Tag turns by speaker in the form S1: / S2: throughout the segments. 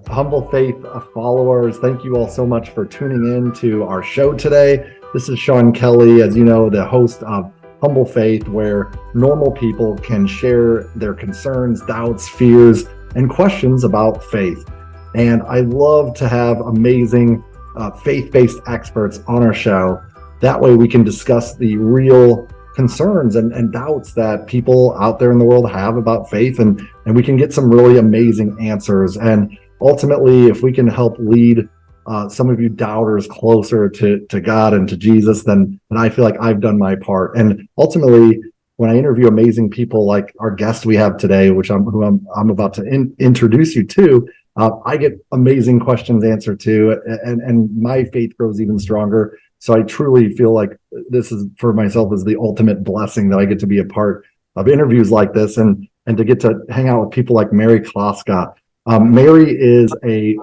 S1: Humble Faith followers, thank you all so much for tuning in to our show today. This is Sean Kelley, as you know, the host of Humble Faith, where normal people can share their concerns, doubts, fears, and questions about faith. And I love to have amazing faith-based experts on our show. That way we can discuss the real concerns and doubts that people out there in the world have about faith, and we can get some really amazing answers. And ultimately, if we can help lead some of you doubters closer to God and to Jesus, then I feel like I've done my part. And ultimately, when I interview amazing people like our guest we have today, which I'm about to introduce you to, I get amazing questions answered too, and my faith grows even stronger. So I truly feel like this is, for myself, is the ultimate blessing that I get to be a part of interviews like this, and to get to hang out with people like Mary Kloska. Mary is a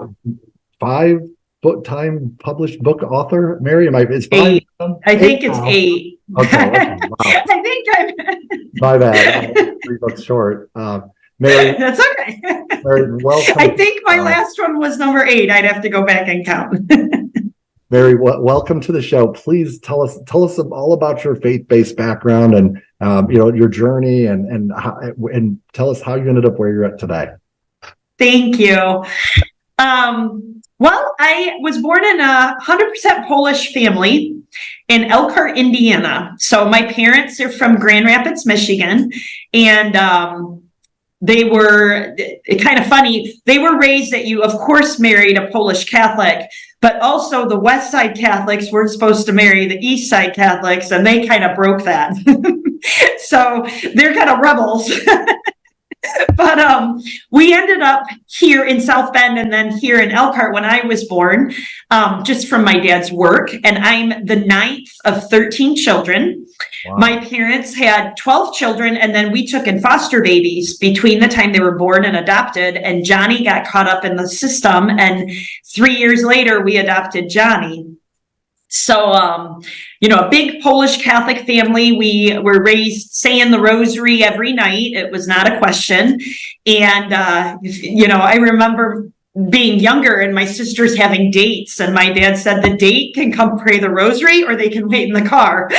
S1: 5-time published book author. Mary, it's 5?
S2: Eight. I think it's 8.
S1: Okay. Wow.
S2: I think I'm.
S1: My bad. 3 books short. Mary,
S2: that's okay.
S1: Mary, welcome.
S2: I think my last one was number 8. I'd have to go back and count.
S1: Mary, welcome to the show. Please tell us all about your faith-based background and your journey, and tell us how you ended up where you're at today.
S2: Thank you. Well, I was born in a 100% Polish family in Elkhart, Indiana. So my parents are from Grand Rapids, Michigan, and they were kind of funny. They were raised that you, of course, married a Polish Catholic, but also the West Side Catholics weren't supposed to marry the East Side Catholics, and they kind of broke that. So they're kind of rebels. But we ended up here in South Bend and then here in Elkhart when I was born, just from my dad's work. And I'm the 9th of 13 children. Wow. My parents had 12 children, and then we took in foster babies between the time they were born and adopted. And Johnny got caught up in the system. And 3 years later, we adopted Johnny. So, a big Polish Catholic family. We were raised saying the rosary every night. It was not a question. And, I remember being younger and my sisters having dates, and my dad said the date can come pray the rosary or they can wait in the car.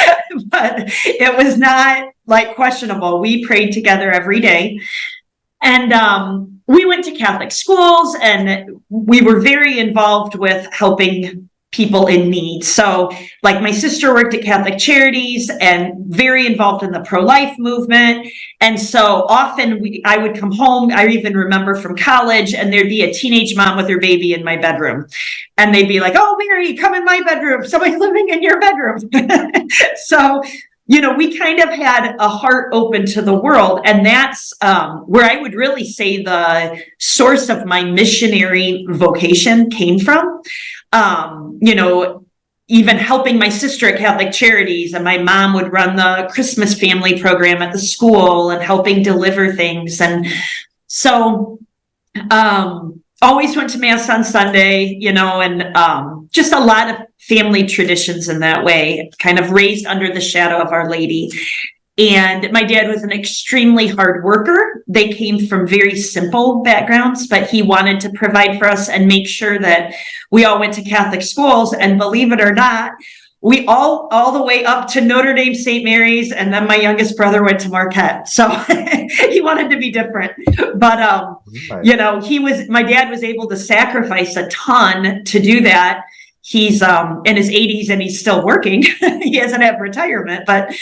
S2: But it was not like questionable. We prayed together every day. And we went to Catholic schools, and we were very involved with helping people in need. So like my sister worked at Catholic Charities and very involved in the pro-life movement. And so often I would come home, I even remember from college, and there'd be a teenage mom with her baby in my bedroom. And they'd be like, "Oh, Mary, come in my bedroom. Somebody's living in your bedroom." So, we kind of had a heart open to the world. And that's where I would really say the source of my missionary vocation came from. Even helping my sister at Catholic Charities, and my mom would run the Christmas family program at the school and helping deliver things. And so always went to Mass on Sunday, and just a lot of family traditions in that way, kind of raised under the shadow of Our Lady. And my dad was an extremely hard worker. They came from very simple backgrounds, but he wanted to provide for us and make sure that we all went to Catholic schools. And believe it or not, we all the way up to Notre Dame St. Mary's, and then my youngest brother went to Marquette. So he wanted to be different. But my dad was able to sacrifice a ton to do that. He's in his 80s and he's still working. He hasn't had retirement, but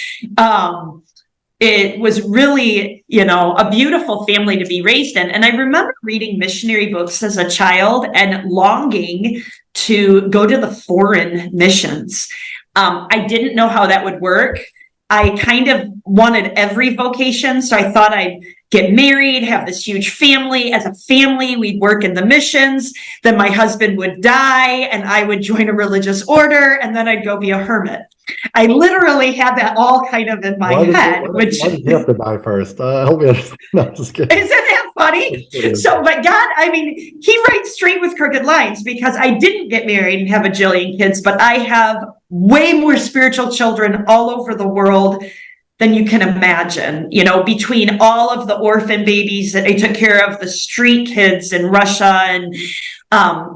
S2: it was really, a beautiful family to be raised in. And I remember reading missionary books as a child and longing to go to the foreign missions. I didn't know how that would work. I kind of wanted every vocation. So I thought I'd get married, have this huge family. As a family, we'd work in the missions. Then my husband would die and I would join a religious order, and then I'd go be a hermit. I literally had that all kind of in my head.
S1: Why did you have to die first? Help me understand. No, just kidding.
S2: Isn't that funny? So, but God, he writes straight with crooked lines, because I didn't get married and have a jillion kids, but I have way more spiritual children all over the world than you can imagine, between all of the orphan babies that I took care of, the street kids in Russia and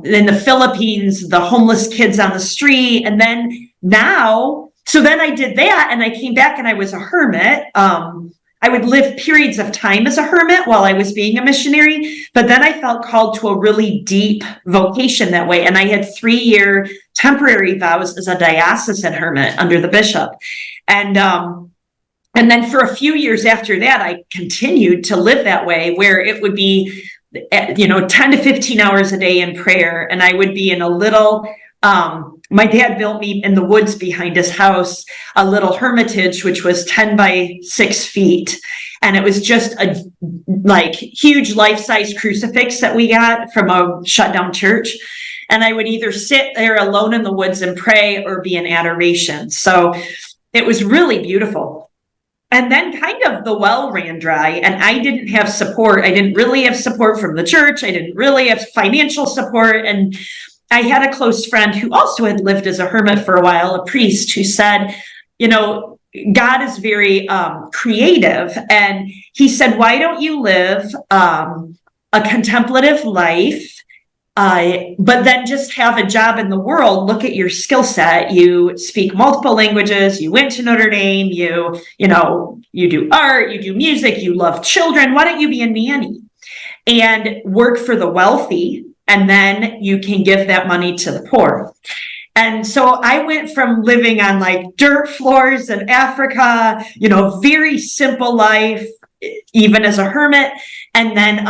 S2: in the Philippines, the homeless kids on the street. And then so then I did that and I came back and I was a hermit. I would live periods of time as a hermit while I was being a missionary, but then I felt called to a really deep vocation that way. And I had 3-year temporary vows as a diocesan hermit under the bishop. And then for a few years after that, I continued to live that way, where it would be, 10 to 15 hours a day in prayer. And I would be in a little, my dad built me in the woods behind his house, a little hermitage, which was 10 by 6 feet. And it was just a huge life-size crucifix that we got from a shutdown church. And I would either sit there alone in the woods and pray or be in adoration. So it was really beautiful. And then kind of the well ran dry, and I didn't have support. I didn't really have support from the church. I didn't really have financial support. And I had a close friend who also had lived as a hermit for a while, a priest, who said, God is very creative. And he said, why don't you live a contemplative life, but then just have a job in the world? Look at your skill set. You speak multiple languages. You went to Notre Dame. You do art, you do music, you love children. Why don't you be a nanny and work for the wealthy? And then you can give that money to the poor. And so I went from living on dirt floors in Africa, very simple life, even as a hermit, and then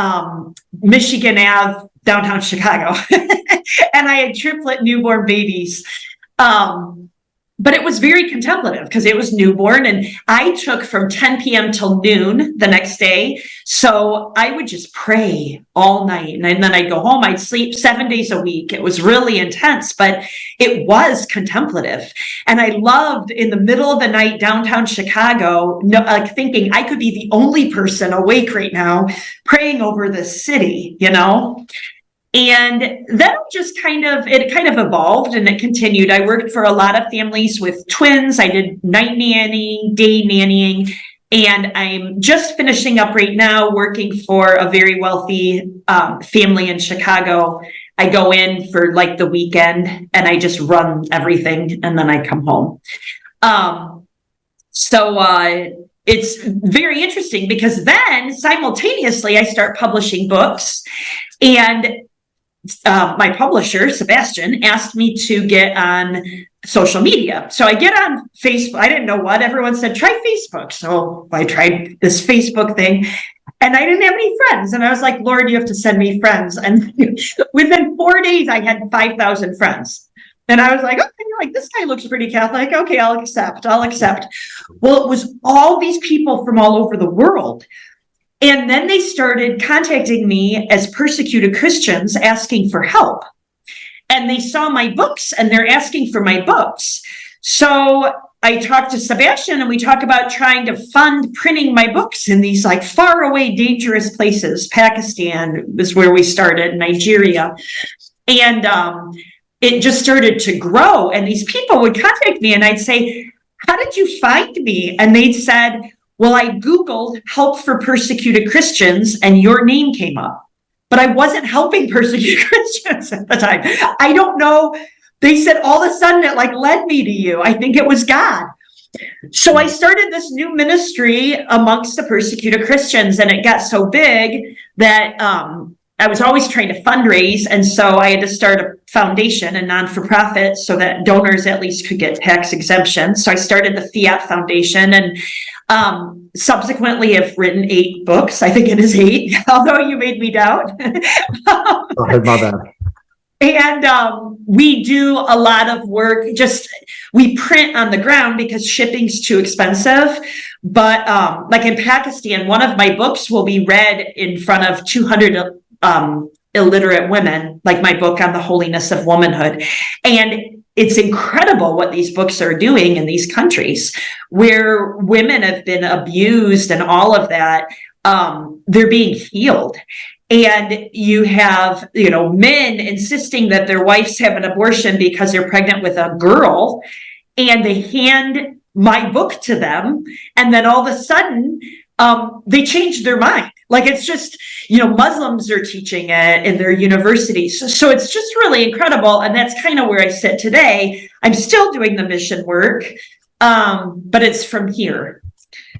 S2: Michigan Ave, downtown Chicago. And I had triplet newborn babies. But it was very contemplative because it was newborn, and I took from 10 p.m. till noon the next day. So I would just pray all night, and then I'd go home. I'd sleep 7 days a week. It was really intense, but it was contemplative. And I loved in the middle of the night, downtown Chicago, thinking I could be the only person awake right now praying over this city, And then it kind of evolved and it continued. I worked for a lot of families with twins. I did night nannying, day nannying, and I'm just finishing up right now working for a very wealthy family in Chicago. I go in for the weekend and I just run everything and then I come home. So it's very interesting because then simultaneously I start publishing books, and my publisher, Sebastian, asked me to get on social media. So I get on Facebook. I didn't know what. Everyone said, try Facebook. So I tried this Facebook thing, and I didn't have any friends. And I was like, Lord, you have to send me friends. And within 4 days, I had 5,000 friends. And I was like, okay, this guy looks pretty Catholic. Okay, I'll accept. Well, it was all these people from all over the world. And then they started contacting me as persecuted Christians asking for help. And they saw my books and they're asking for my books. So I talked to Sebastian and we talk about trying to fund printing my books in these far away, dangerous places. Pakistan was where we started, Nigeria. And it just started to grow. And these people would contact me and I'd say, how did you find me? And they'd said, well, I Googled help for persecuted Christians and your name came up, but I wasn't helping persecuted Christians at the time. I don't know. They said all of a sudden it led me to you. I think it was God. So I started this new ministry amongst the persecuted Christians, and it got so big that I was always trying to fundraise. And so I had to start a foundation, a non-for-profit, so that donors at least could get tax exemption. So I started the Fiat Foundation, and subsequently have written 8 books. I think it is 8, although you made me doubt.
S1: Sorry about that.
S2: And we do a lot of work. We print on the ground because shipping's too expensive. But in Pakistan, one of my books will be read in front of 200 illiterate women, like my book on the holiness of womanhood. And it's incredible what these books are doing in these countries where women have been abused and all of that. They're being healed. And you have, men insisting that their wives have an abortion because they're pregnant with a girl, and they hand my book to them. And then all of a sudden, they changed their mind. Like, it's just, Muslims are teaching it in their universities. So it's just really incredible. And that's kind of where I sit today. I'm still doing the mission work, but it's from here.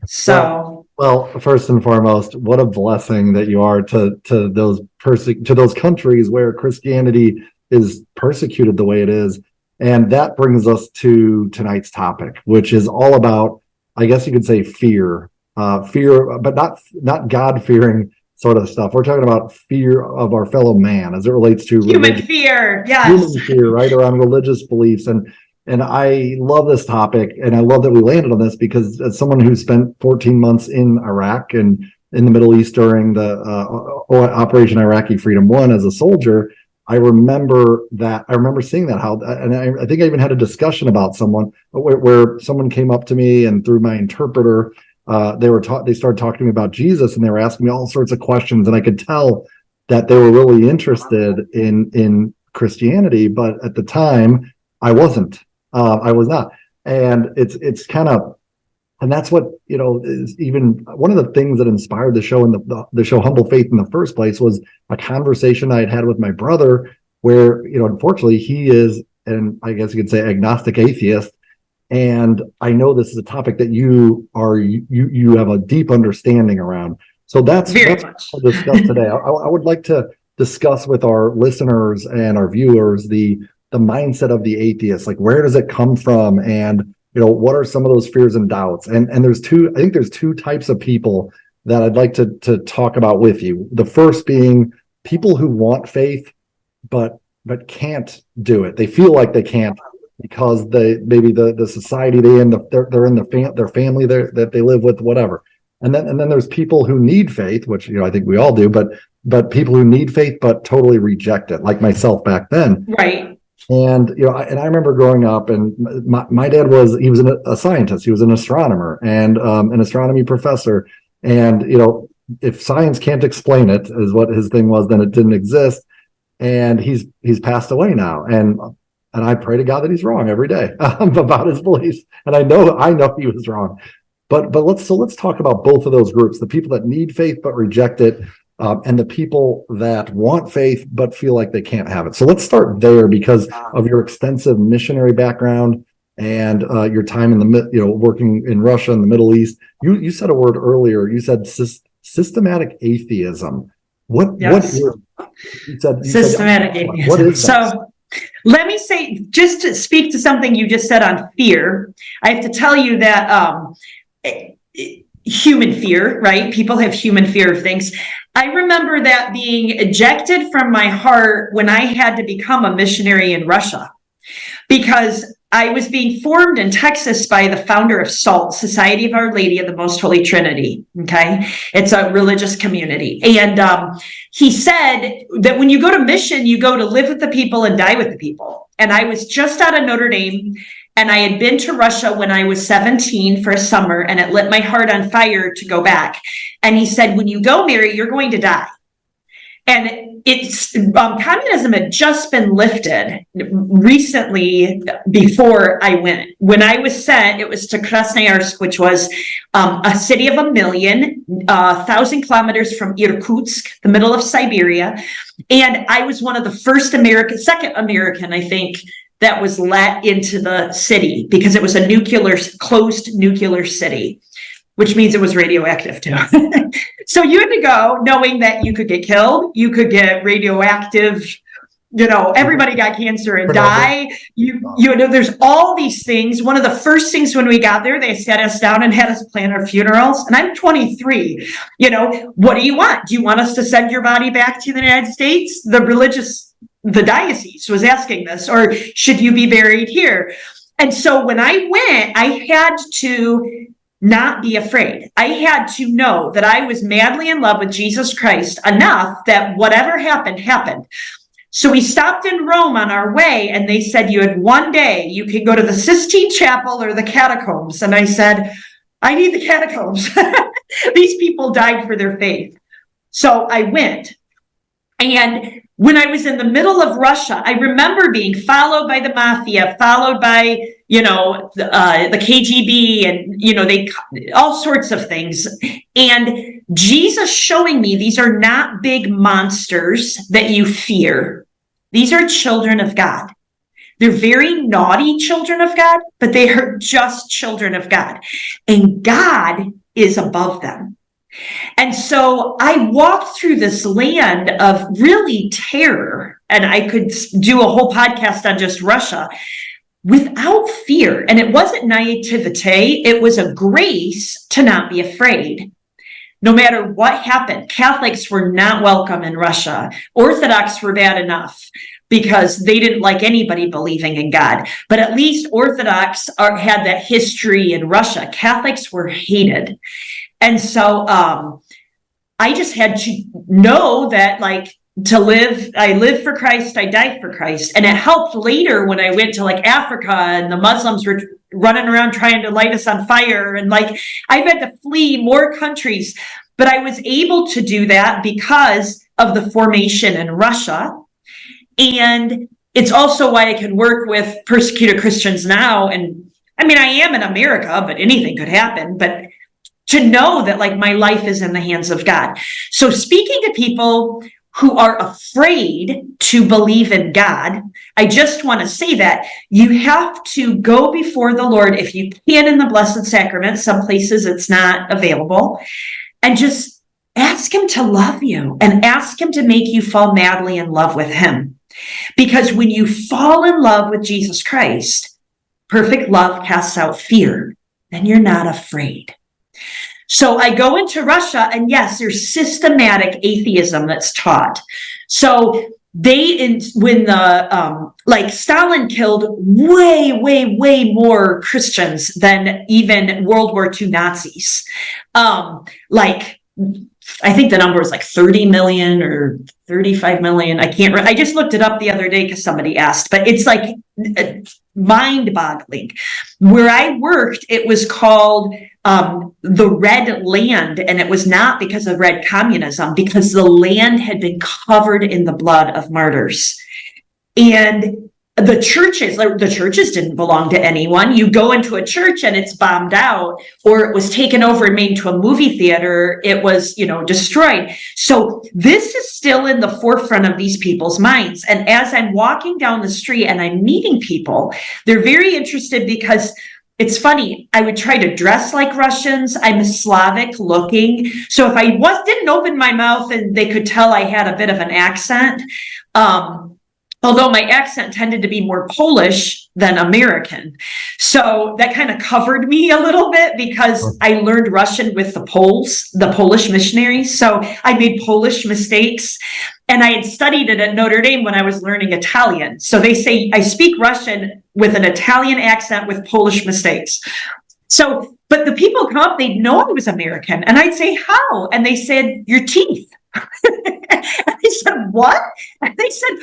S2: So,
S1: well, first and foremost, what a blessing that you are to those countries where Christianity is persecuted the way it is. And that brings us to tonight's topic, which is all about, I guess you could say, fear, but not God-fearing sort of stuff. We're talking about fear of our fellow man as it relates to
S2: human fear, yes,
S1: human fear, right, around religious beliefs. And I love this topic, and I love that we landed on this, because as someone who spent 14 months in Iraq and in the Middle East during the Operation Iraqi Freedom 1 as a soldier, I remember seeing that, and I think I even had a discussion about someone where someone came up to me, and through my interpreter, they started talking to me about Jesus, and they were asking me all sorts of questions, and I could tell that they were really interested in Christianity, but at the time I wasn't. I was not, and it's kind of, and that's what is even one of the things that inspired the show and the show Humble Faith in the first place was a conversation I had with my brother, where unfortunately he is, and I guess you could say, agnostic atheist, and I know this is a topic that you have a deep understanding around. So that's
S2: much
S1: what we'll discuss today. I would like to discuss with our listeners and our viewers the mindset of the atheist, like where does it come from, and what are some of those fears and doubts? And there's two types of people that I'd like to talk about with you. The first being people who want faith but can't do it. They feel like they can't because maybe the society they're in their family that they live with, whatever. And then there's people who need faith, which I think we all do, but people who need faith but totally reject it, like myself back then.
S2: Right.
S1: And I remember growing up, and my dad was a scientist. He was an astronomer and an astronomy professor. And if science can't explain it, is what his thing was, then it didn't exist. And he's passed away now. And I pray to God that he's wrong every day about his beliefs. And I know he was wrong. But let's talk about both of those groups: the people that need faith but reject it, and the people that want faith but feel like they can't have it. So let's start there, because of your extensive missionary background and your time in working in Russia and the Middle East. You said a word earlier. You said systematic atheism. What is systematic
S2: atheism? What is that? So let me say, just to speak to something you just said on fear, I have to tell you that human fear, right? People have human fear of things. I remember that being ejected from my heart when I had to become a missionary in Russia, because I was being formed in Texas by the founder of SALT, Society of Our Lady of the Most Holy Trinity. Okay. It's a religious community. And he said that when you go to mission, you go to live with the people and die with the people. And I was just out of Notre Dame, and I had been to Russia when I was 17 for a summer, and it lit my heart on fire to go back. And he said, when you go, Mary, you're going to die. And it's communism had just been lifted recently before I went. When I was sent, it was to Krasnoyarsk, which was a city of 1 million, 1,000 kilometers from Irkutsk, the middle of Siberia. And I was one of the second American, I think, that was let into the city, because it was a closed nuclear city, which means it was radioactive too. So you had to go knowing that you could get killed, you could get radioactive, everybody got cancer and die. There's all these things. One of the first things when we got there, they sat us down and had us plan our funerals. And I'm 23. What do you want? Do you want us to send your body back to the United States? The diocese was asking this, or should you be buried here? And so when I went, I had to not be afraid. I had to know that I was madly in love with Jesus Christ enough that whatever happened, happened. So we stopped in Rome on our way, and they said, you had one day, you could go to the Sistine Chapel or the catacombs. And I said, I need the catacombs. These people died for their faith. So I went. And when I was in the middle of Russia, I remember being followed by the mafia, followed by, the KGB, and, they all sorts of things. And Jesus showing me these are not big monsters that you fear. These are children of God. They're very naughty children of God, but they are just children of God. And God is above them. And so I walked through this land of really terror, and I could do a whole podcast on just Russia, without fear. And it wasn't naivete, it was a grace to not be afraid. No matter what happened, Catholics were not welcome in Russia. Orthodox were bad enough because they didn't like anybody believing in God. But at least Orthodox had that history in Russia. Catholics were hated. And so I just had to know that, I live for Christ, I die for Christ. And it helped later when I went to Africa and the Muslims were running around trying to light us on fire. And I've had to flee more countries, but I was able to do that because of the formation in Russia. And it's also why I can work with persecuted Christians now. And I am in America, but anything could happen. But to know that my life is in the hands of God. So speaking to people who are afraid to believe in God, I just want to say that you have to go before the Lord, if you can, in the Blessed Sacrament. Some places it's not available, and just ask him to love you and ask him to make you fall madly in love with him. Because when you fall in love with Jesus Christ, perfect love casts out fear, then you're not afraid. So I go into Russia, and yes, there's systematic atheism that's taught. So when Stalin killed way, way, way more Christians than even World War II Nazis. I think the number was 30 million or 35 million. I just looked it up the other day because somebody asked, but it's mind-boggling. Where I worked, it was called the Red Land, and it was not because of red communism, because the land had been covered in the blood of martyrs. And the churches didn't belong to anyone. You go into a church and it's bombed out, or it was taken over and made into a movie theater. It was, destroyed. So this is still in the forefront of these people's minds. And as I'm walking down the street and I'm meeting people, they're very interested because it's funny. I would try to dress like Russians. I'm Slavic looking. So if I didn't open my mouth and they could tell I had a bit of an accent, although my accent tended to be more Polish than American. So that kind of covered me a little bit because I learned Russian with the Polish missionaries. So I made Polish mistakes, and I had studied it at Notre Dame when I was learning Italian. So they say I speak Russian with an Italian accent with Polish mistakes. So, but the people come up, they'd know I was American. And I'd say, how? And they said, your teeth. And I said, what? And they said,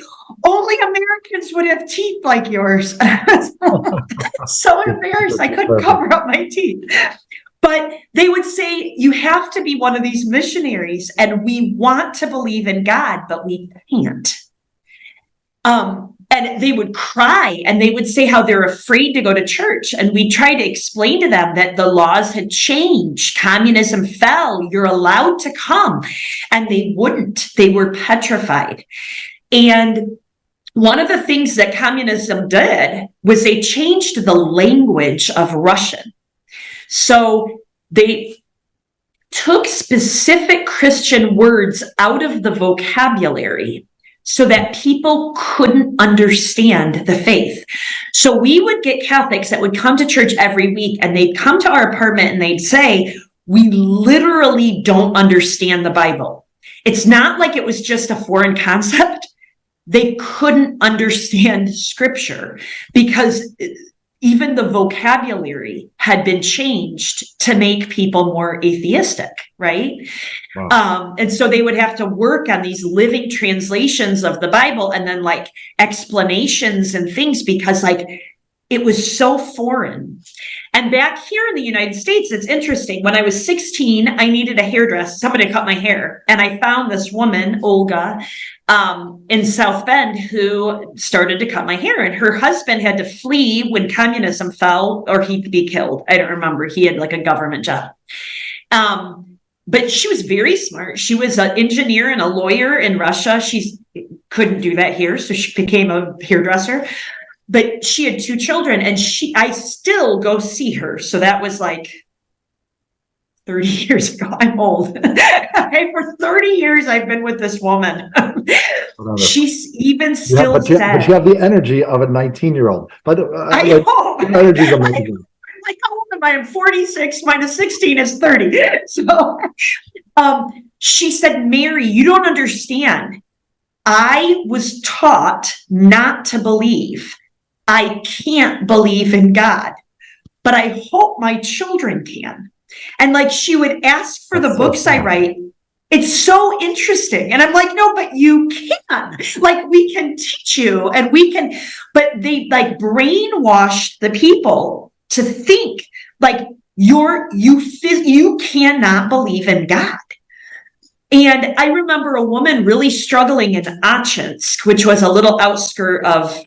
S2: only Americans would have teeth like yours. And I was so embarrassed I couldn't cover up my teeth. But they would say, you have to be one of these missionaries, and we want to believe in God, but we can't. And they would cry, and they would say how they're afraid to go to church. And we tried to explain to them that the laws had changed. Communism fell. You're allowed to come. And they wouldn't. They were petrified. And one of the things that communism did was they changed the language of Russian. So they took specific Christian words out of the vocabulary so that people couldn't understand the faith. So we would get Catholics that would come to church every week, and they'd come to our apartment and they'd say, we literally don't understand the Bible. It's not like it was just a foreign concept. They couldn't understand scripture because even the vocabulary had been changed to make people more atheistic, right? Wow. And so they would have to work on these living translations of the Bible and then explanations and things, because it was so foreign. And back here in the United States, it's interesting. When I was 16, I needed a hairdresser, somebody to cut my hair. And I found this woman, Olga, in South Bend, who started to cut my hair. And her husband had to flee when communism fell, or he'd be killed. I don't remember. He had like a government job. But she was very smart. She was an engineer and a lawyer in Russia. She couldn't do that here, so she became a hairdresser. But she had 2 children, and I still go see her. So that was like 30 years ago. I'm old. For 30 years, I've been with this woman. She's even still
S1: but you have the energy of a 19-year-old. But
S2: I know.
S1: The energy is amazing.
S2: Like, how old am I? I'm 46 minus 16 is 30. So she said, Mary, you don't understand. I was taught not to believe. I can't believe in God, but I hope my children can. And like, she would ask for the books I write. It's so interesting. And I'm like, no, but you can. Like, we can teach you, and we can, but they like brainwashed the people to think like you cannot believe in God. And I remember a woman really struggling in Achinsk, which was a little outskirt of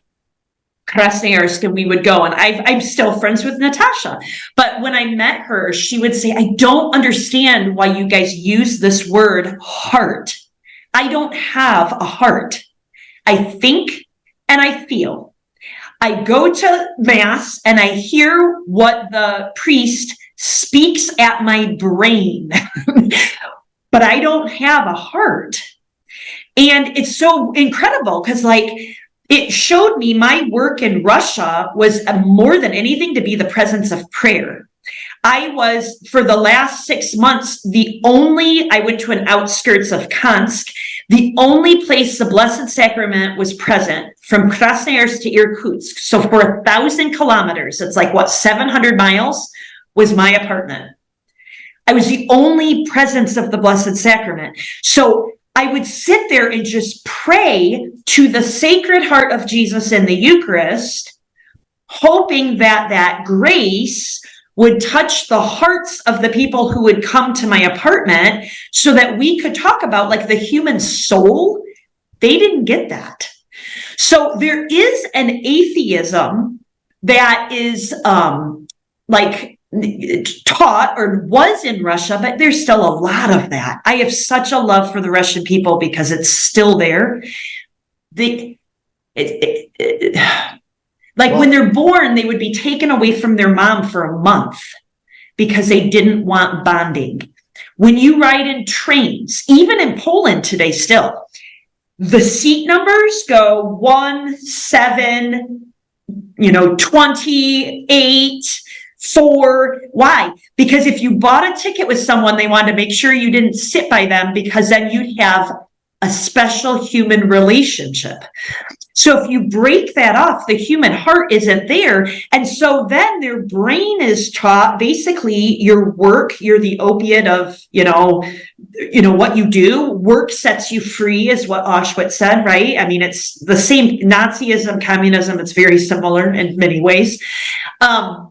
S2: Krasnoyarsk, and we would go, and I'm still friends with Natasha. But when I met her, she would say, I don't understand why you guys use this word heart. I don't have a heart. I think and I feel. I go to Mass and I hear what the priest speaks at my brain, but I don't have a heart. And it's so incredible because, like, it showed me my work in Russia was more than anything to be the presence of prayer. I was, for the last 6 months, I went to an outskirts of Kansk, the only place the Blessed Sacrament was present from Krasnoyarsk to Irkutsk. So for 1,000 kilometers, it's like, 700 miles, was my apartment. I was the only presence of the Blessed Sacrament. So I would sit there and just pray to the Sacred Heart of Jesus in the Eucharist, hoping that that grace would touch the hearts of the people who would come to my apartment so that we could talk about like the human soul. They didn't get that. So there is an atheism that is like taught or was in Russia, but there's still a lot of that. I have such a love for the Russian people because it's still there. When they're born, they would be taken away from their mom for a month because they didn't want bonding. When you ride in trains, even in Poland today still, the seat numbers go 1, 7, 28, 4. Why? Because if you bought a ticket with someone, they wanted to make sure you didn't sit by them because then you'd have a special human relationship. So if you break that off, the human heart isn't there. And so then their brain is taught, basically, your work, you're the opiate of, what you do. Work sets you free is what Auschwitz said, right? I mean, it's the same Nazism, communism, it's very similar in many ways. Then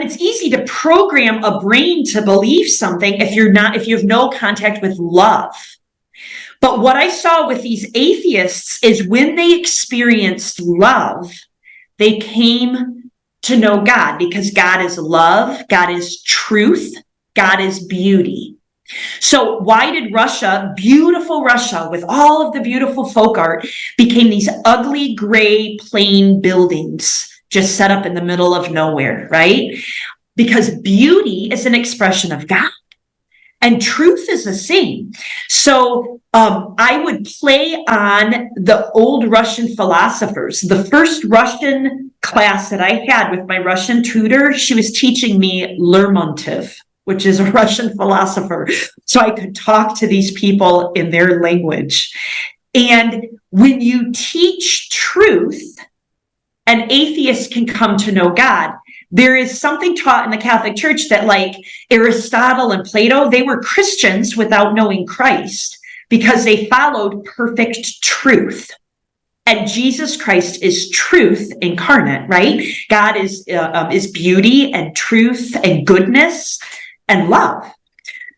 S2: it's easy to program a brain to believe something if you have no contact with love. But what I saw with these atheists is when they experienced love, they came to know God because God is love, God is truth, God is beauty. So why did Russia, beautiful Russia, with all of the beautiful folk art, became these ugly, gray, plain buildings just set up in the middle of nowhere, right? Because beauty is an expression of God. And truth is the same. So I would play on the old Russian philosophers. The first Russian class that I had with my Russian tutor, she was teaching me Lermontov, which is a Russian philosopher. So I could talk to these people in their language. And when you teach truth, an atheist can come to know God. There is something taught in the Catholic Church that, like Aristotle and Plato, they were Christians without knowing Christ because they followed perfect truth. And Jesus Christ is truth incarnate, right? God is beauty and truth and goodness and love.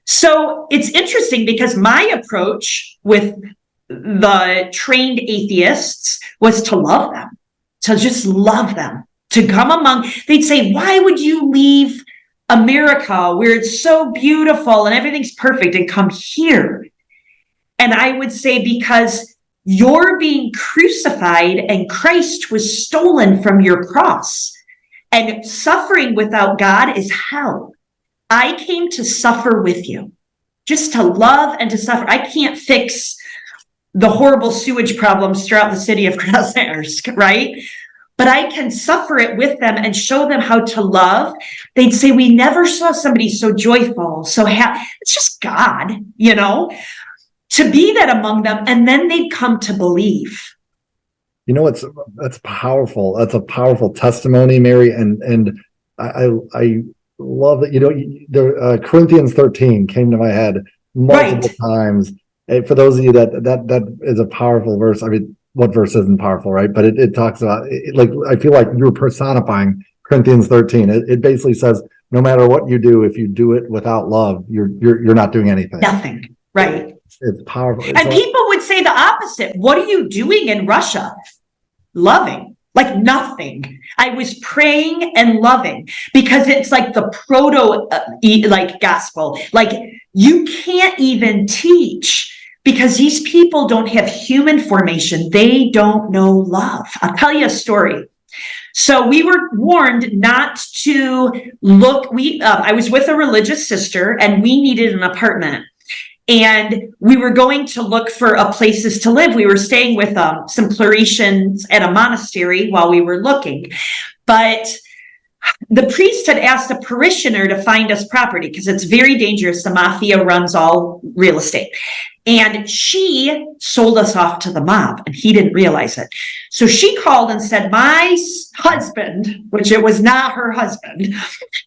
S2: So it's interesting because my approach with the trained atheists was to love them, to just love them, to come among. They'd say, why would you leave America where it's so beautiful and everything's perfect and come here? And I would say, because you're being crucified and Christ was stolen from your cross, and suffering without God is hell. I came to suffer with you, just to love and to suffer. I can't fix the horrible sewage problems throughout the city of Krasnoyarsk, right? But I can suffer it with them and show them how to love. They'd say, we never saw somebody so joyful, so happy. It's just God, to be that among them. And then they'd come to believe.
S1: That's powerful. That's a powerful testimony, Mary. And I love that, the Corinthians 13 came to my head multiple times. And for those of you that is a powerful verse. I mean, what verse isn't powerful, right? But it talks about, like, I feel like you're personifying Corinthians 13. It basically says, no matter what you do, if you do it without love, you're not doing anything.
S2: Nothing, right?
S1: It's powerful.
S2: And people would say the opposite. What are you doing in Russia? Loving. Like nothing. I was praying and loving, because it's like the proto gospel. Like, you can't even teach, because these people don't have human formation. They don't know love. I'll tell you a story. So we were warned not to look. I was with a religious sister, and we needed an apartment. And we were going to look for places to live. We were staying with some Claretians at a monastery while we were looking. But the priest had asked a parishioner to find us property, because it's very dangerous. The mafia runs all real estate. And she sold us off to the mob, and he didn't realize it. So she called and said, my husband, which it was not her husband,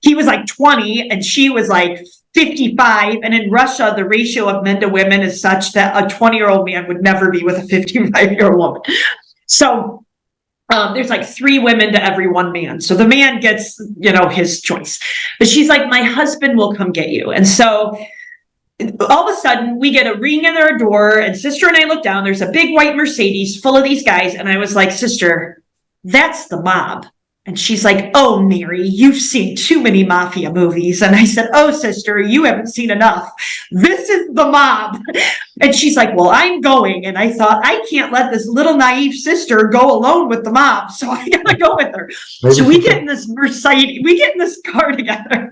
S2: he was like 20 and she was like 55. And in Russia, the ratio of men to women is such that a 20-year-old man would neuld be with a 55-year-old woman. So there's like 3 women to every 1 man. So the man gets, his choice. But she's like, my husband will come get you. And so all of a sudden we get a ring at our door, and sister and I look down. There's a big white Mercedes full of these guys. And I was like, sister, that's the mob. And she's like, oh, Mary, you've seen too many mafia movies. And I said, oh, sister, you haven't seen enough. This is the mob. And she's like, well, I'm going. And I thought, I can't let this little naive sister go alone with the mob. So I got to go with her. So we get in this Mercedes, we get in this car together.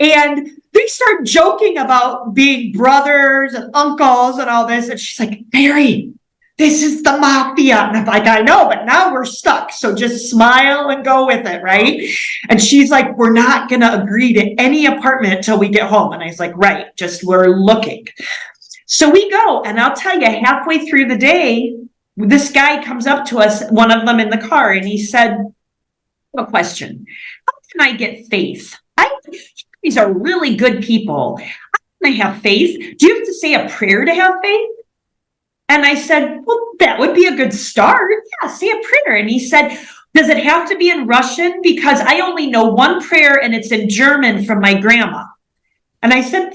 S2: And they start joking about being brothers and uncles and all this. And she's like, Mary, this is the mafia. And I'm like, I know, but now we're stuck. So just smile and go with it, right? And she's like, we're not going to agree to any apartment until we get home. And I was like, right, just we're looking. So we go. And I'll tell you, halfway through the day, this guy comes up to us, one of them in the car, and he said, a question. How can I get faith? These are really good people. How can I have faith? Do you have to say a prayer to have faith? And I said, well, that would be a good start. Yeah, say a prayer. And he said, does it have to be in Russian? Because I only know one prayer, and it's in German from my grandma. And I said,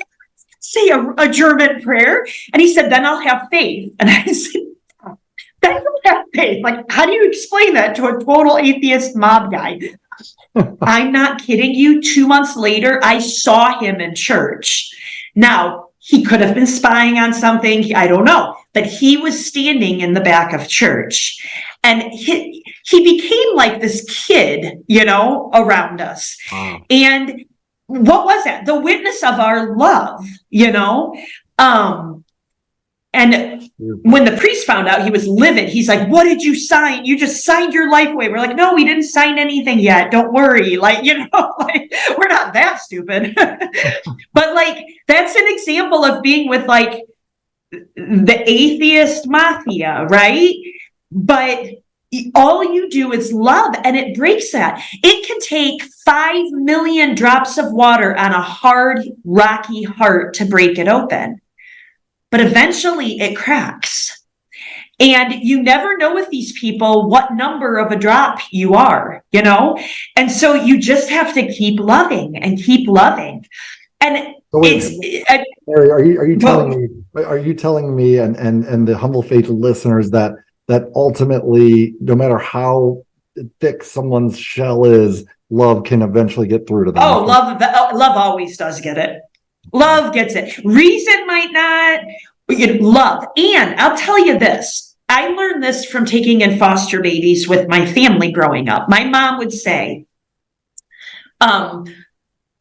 S2: say a German prayer. And he said, then I'll have faith. And I said, then I'll have faith. Like, how do you explain that to a total atheist mob guy? I'm not kidding you. 2 months later, I saw him in church. Now, he could have been spying on something. I don't know. But he was standing in the back of church. And he became like this kid, around us. Wow. And what was that? The witness of our love, And when the priest found out, he was livid. He's like, what did you sign? You just signed your life away. We're like, no, we didn't sign anything yet. Don't worry. We're not that stupid. But that's an example of being with the atheist mafia, right? But all you do is love, and it breaks that. It can take 5 million drops of water on a hard, rocky heart to break it open. But eventually it cracks. And you never know with these people what number of a drop you are, And so you just have to keep loving and keep loving. And
S1: So Mary, are you telling me and the Humble Faith listeners that ultimately, no matter how thick someone's shell is, love can eventually get through to them?
S2: Oh, love always does get it. Love gets it. Reason might not. Love. And I'll tell you this. I learned this from taking in foster babies with my family growing up. My mom would say,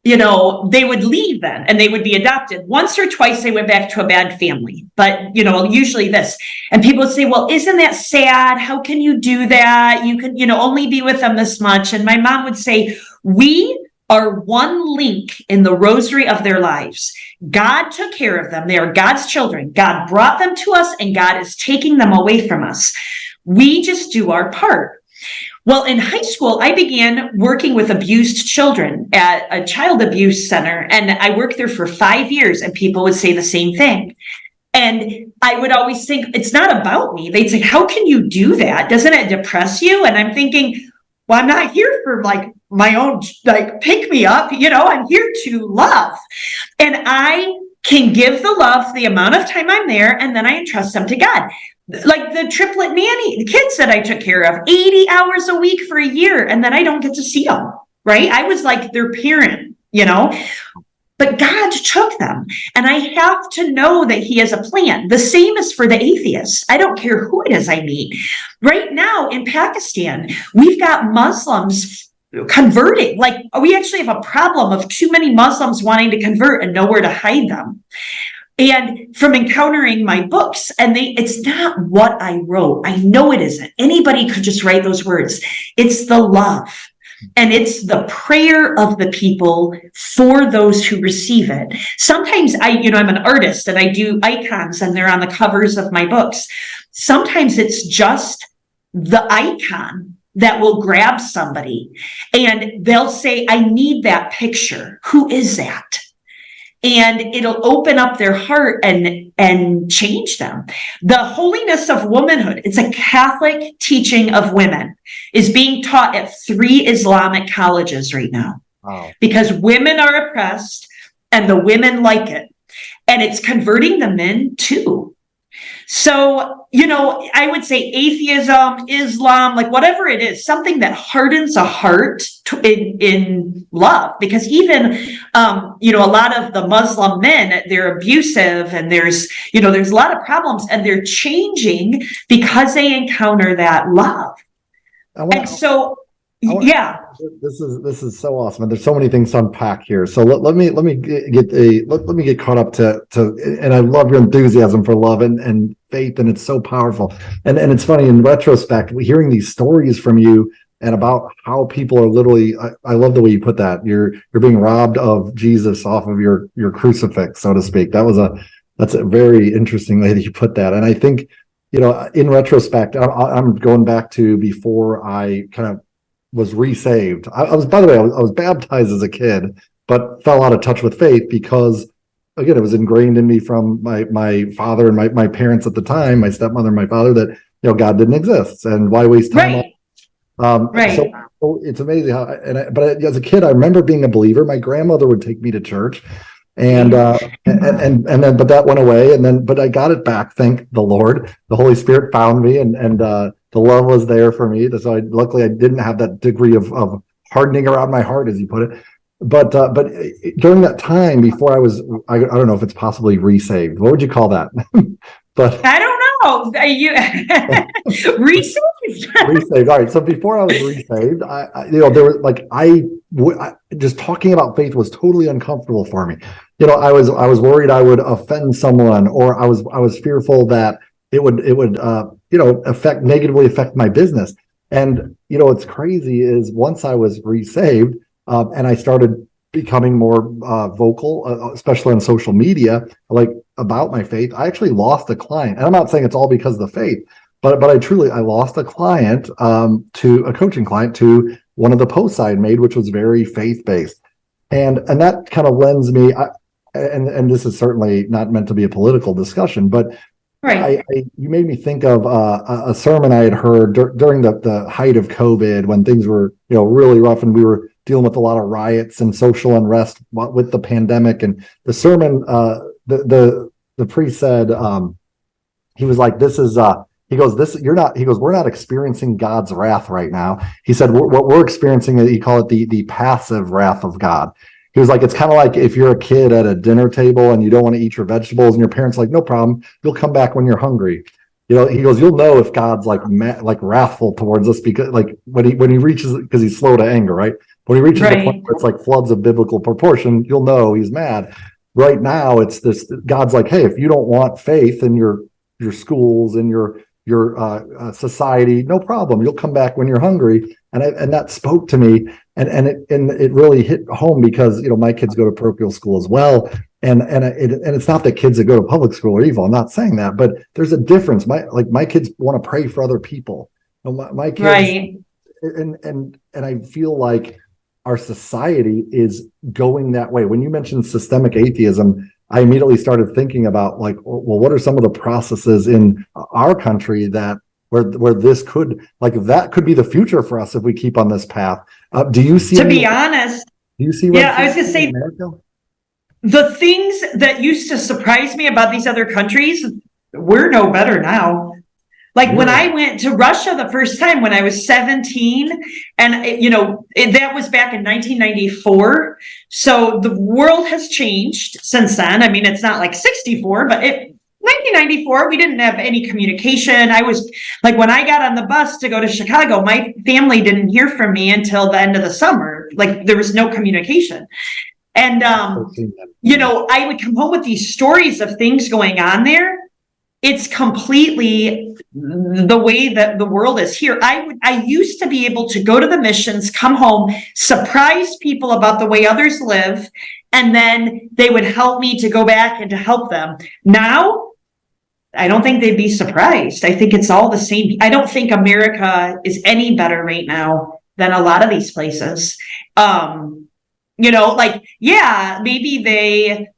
S2: they would leave then and they would be adopted. Once or twice they went back to a bad family, but usually this. And people would say, well, isn't that sad? How can you do that? You can, only be with them this much. And my mom would say, we are one link in the rosary of their lives. God took care of them. They are God's children. God brought them to us and God is taking them away from us. We just do our part. Well, in high school, I began working with abused children at a child abuse center, and I worked there for 5 years, and people would say the same thing. And I would always think, it's not about me. They'd say, how can you do that? Doesn't it depress you? And I'm thinking, well, I'm not here for my own, pick me up. I'm here to love. And I can give the love the amount of time I'm there, and then I entrust them to God. Like the triplet nanny, the kids that I took care of 80 hours a week for a year, and then I don't get to see them, right? I was like their parent, but God took them, and I have to know that he has a plan. The same is for the atheists. I don't care who it is I meet. Right now in Pakistan, we've got Muslims converting. We actually have a problem of too many Muslims wanting to convert and nowhere to hide them. And from encountering my books, and it's not what I wrote. I know it isn't. Anybody could just write those words. It's the love. And it's the prayer of the people for those who receive it. Sometimes I'm an artist and I do icons and they're on the covers of my books. Sometimes it's just the icon that will grab somebody and they'll say, I need that picture. Who is that? And it'll open up their heart and change them. The holiness of womanhood, it's a Catholic teaching of women, is being taught at 3 Islamic colleges right now. Wow. Because women are oppressed and the women like it. And it's converting the men too. So, I would say atheism, Islam, whatever it is, something that hardens a heart in love, because even, a lot of the Muslim men, they're abusive and there's a lot of problems and they're changing because they encounter that love.
S1: This is so awesome, and there's so many things to unpack here. So let me get caught up to, and I love your enthusiasm for love and faith, and it's so powerful. And it's funny in retrospect, hearing these stories from you and about how people are literally. I love the way you put that. You're being robbed of Jesus off of your crucifix, so to speak. That's a very interesting way that you put that. And I think in retrospect, I'm going back to before I kind of was resaved. I was, by the way, I was baptized as a kid, but fell out of touch with faith because, again, it was ingrained in me from my father and my parents at the time, my stepmother and my father, that God didn't exist and why waste time? Right. So it's amazing how. But as a kid, I remember being a believer. My grandmother would take me to church, and then but that went away, but I got it back. Thank the Lord. The Holy Spirit found me, and the love was there for me. So luckily I didn't have that degree of hardening around my heart, as you put it. But during that time before I don't know if it's possibly resaved. What would you call that? But
S2: I don't know. You resaved.
S1: Resaved. All right. So before I was resaved, there were just talking about faith was totally uncomfortable for me. I was worried I would offend someone, or I was fearful that it would negatively affect my business. And what's crazy is once I was resaved, and I started becoming more vocal, especially on social media, about my faith, I actually lost a client. And I'm not saying it's all because of the faith, but I lost a client to a coaching client to one of the posts I had made, which was very faith-based. And that kind of lends me, and this is certainly not meant to be a political discussion, but
S2: Right.
S1: you made me think of a sermon I had heard during the height of COVID, when things were, really rough, and we were dealing with a lot of riots and social unrest with the pandemic. And the sermon, the priest said, he was like, "This is." He goes, "This you're not." He goes, "We're not experiencing God's wrath right now." He said, "What we're experiencing," he called it the passive wrath of God. He was like, "It's kind of like if you're a kid at a dinner table and you don't want to eat your vegetables, and your parents are like, no problem, you'll come back when you're hungry." He goes, "You'll know if God's like like wrathful towards us, because like when he reaches, because he's slow to anger, right? When he reaches the point where it's like floods of biblical proportion, you'll know he's mad. Right now, it's this God's like, hey, if you don't want faith in your schools and your society, no problem. You'll come back when you're hungry." And that spoke to me, and it really hit home, because my kids go to parochial school as well, and it's not that kids that go to public school are evil. I'm not saying that, but there's a difference. My kids want to pray for other people. My kids,
S2: Right.
S1: and I feel like our society is going that way. When you mentioned systemic atheism, I immediately started thinking about, like, well, what are some of the processes in our country that where this could, like, that could be the future for us if we keep on this path. Do you see?
S2: To be honest,
S1: do you see?
S2: yeah, I was going to say, the things that used to surprise me about these other countries, we're no better now. Like when I went to Russia the first time when I was 17, and that was back in 1994. So the world has changed since then. I mean, it's not like 64, but 1994, we didn't have any communication. I was like, when I got on the bus to go to Chicago, my family didn't hear from me until the end of the summer. Like, there was no communication. And, I would come home with these stories of things going on there. It's completely the way that the world is here. I used to be able to go to the missions, come home, surprise people about the way others live, and then they would help me to go back and to help them. Now, I don't think they'd be surprised. I think it's all the same. I don't think America is any better right now than a lot of these places. Maybe they,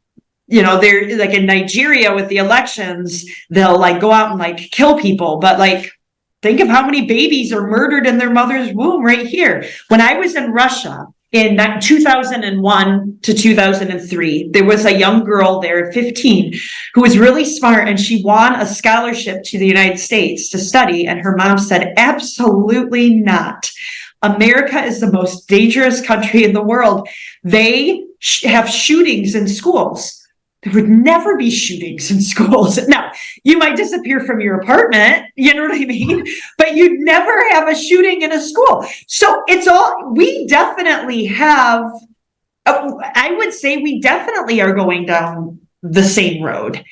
S2: they're like in Nigeria with the elections, they'll like go out and like kill people. But like, think of how many babies are murdered in their mother's womb right here. When I was in Russia in 2001 to 2003, there was a young girl there, 15, who was really smart, and she won a scholarship to the United States to study. And her mom said, absolutely not. America is the most dangerous country in the world. They have shootings in schools. There would never be shootings in schools. Now, you might disappear from your apartment, you know what I mean? But you'd never have a shooting in a school. So we definitely have, I would say we definitely are going down the same road.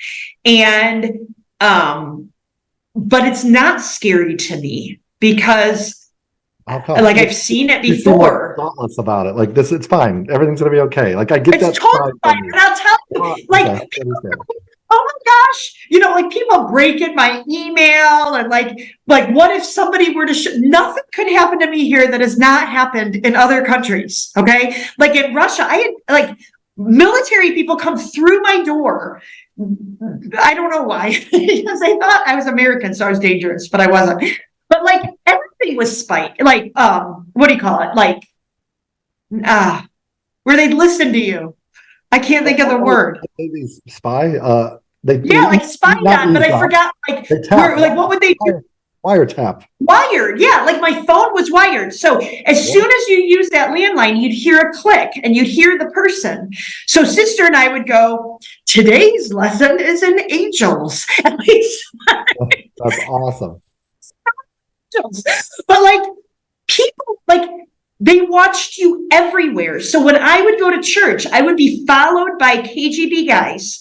S2: And, but it's not scary to me, because like, I've seen it before.
S1: Thoughtless about it. Like this, it's fine. Everything's gonna be okay. Like I get that.
S2: It's totally fine. And I'll tell you, like, oh my gosh, like people breaking my email, and like what if somebody were to nothing could happen to me here that has not happened in other countries. Okay. Like in Russia, I had like military people come through my door. I don't know why, because they thought I was American, so I was dangerous, but I wasn't. But like everything was spiked. Like, what do you call it? Like, where they'd listen to you. I can't think of the word.
S1: Spy.
S2: Like spy on, but I forgot. Like, what would they do?
S1: Wiretap.
S2: Wired, yeah. Like my phone was wired. So as soon as you use that landline, you'd hear a click and you'd hear the person. So sister and I would go, today's lesson is in angels.
S1: That's awesome.
S2: But like people, like they watched you everywhere. So when I would go to church, I would be followed by KGB guys,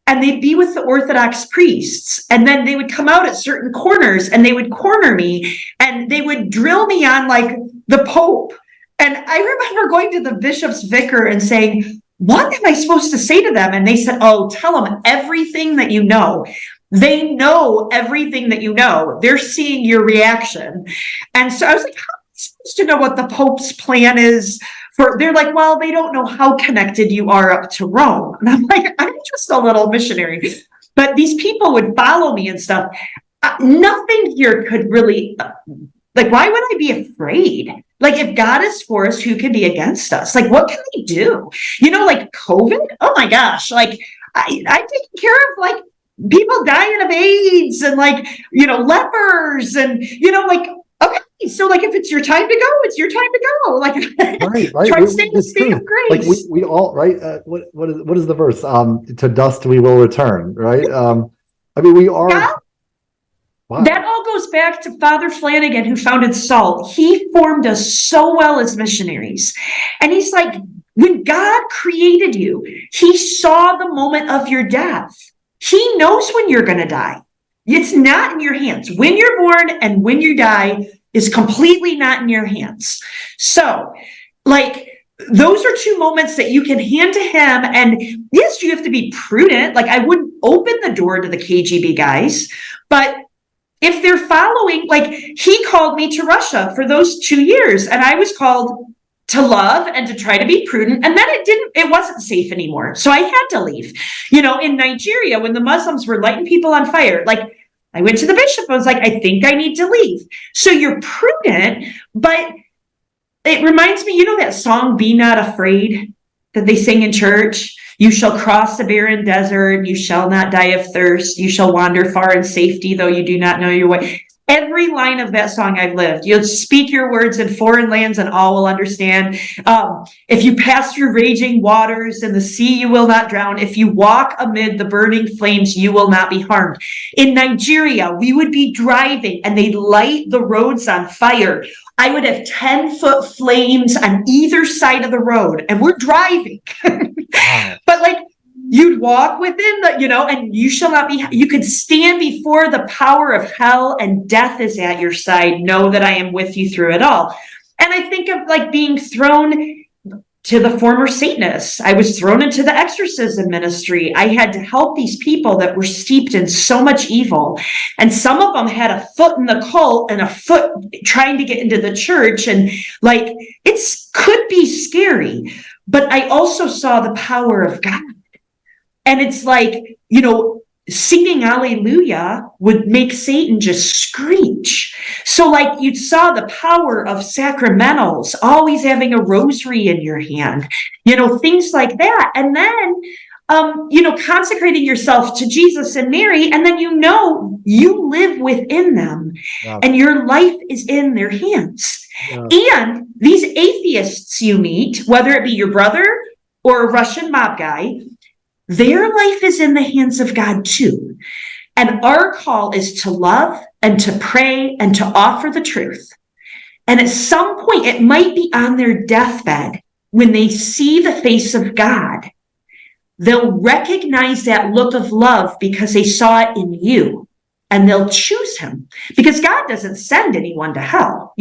S2: and they'd be with the Orthodox priests, and then they would come out at certain corners and they would corner me, and they would drill me on like the Pope. And I remember going to the bishop's vicar and saying, what am I supposed to say to them? And they said, oh, tell them everything that you know. They know everything that you know. They're seeing your reaction. And so I was like, how am I supposed to know what the Pope's plan is? They're like, well, they don't know how connected you are up to Rome. And I'm like, I'm just a little missionary. But these people would follow me and stuff. Nothing here could really, like, why would I be afraid? Like, if God is for us, who can be against us? Like, what can we do? Like COVID? Oh my gosh. Like, I've taken care of like people dying of AIDS and like, lepers and, like, okay, so like if it's your time to go, it's your time to go. Like,
S1: right.
S2: try to stay in the state of grace.
S1: Like we all, right? What is the verse? To dust we will return, right? I mean, we are.
S2: Yeah. Wow. That all goes back to Father Flanagan, who founded SALT. He formed us so well as missionaries. And he's like, when God created you, he saw the moment of your death. He knows when you're going to die. It's not in your hands. When you're born and when you die is completely not in your hands. So, like, those are two moments that you can hand to him. And yes, you have to be prudent. Like, I wouldn't open the door to the KGB guys, but if they're following, like, he called me to Russia for those 2 years, and I was called to love and to try to be prudent. And then it wasn't safe anymore. So I had to leave. In Nigeria, when the Muslims were lighting people on fire, like, I went to the bishop. I was like, I think I need to leave. So you're prudent, but it reminds me, that song, Be Not Afraid, that they sing in church. You shall cross the barren desert. You shall not die of thirst. You shall wander far in safety, though you do not know your way. Every line of that song I've lived. You'll speak your words in foreign lands and all will understand. If you pass through raging waters in the sea, you will not drown. If you walk amid the burning flames, you will not be harmed. In Nigeria, we would be driving and they'd light the roads on fire. I would have 10-foot flames on either side of the road, and we're driving. Wow. But like, you'd walk within the, and you shall not be, you could stand before the power of hell and death is at your side. Know that I am with you through it all. And I think of like being thrown to the former Satanists. I was thrown into the exorcism ministry. I had to help these people that were steeped in so much evil. And some of them had a foot in the cult and a foot trying to get into the church. And like, could be scary, but I also saw the power of God. And it's like, singing Alleluia would make Satan just screech. So like you saw the power of sacramentals, always having a rosary in your hand, things like that. And then, consecrating yourself to Jesus and Mary, and then you live within them, yeah, and your life is in their hands. Yeah. And these atheists you meet, whether it be your brother or a Russian mob guy, their life is in the hands of God too. And our call is to love and to pray and to offer the truth. And at some point, it might be on their deathbed, when they see the face of God, they'll recognize that look of love because they saw it in you, and they'll choose him, because God doesn't send anyone to hell,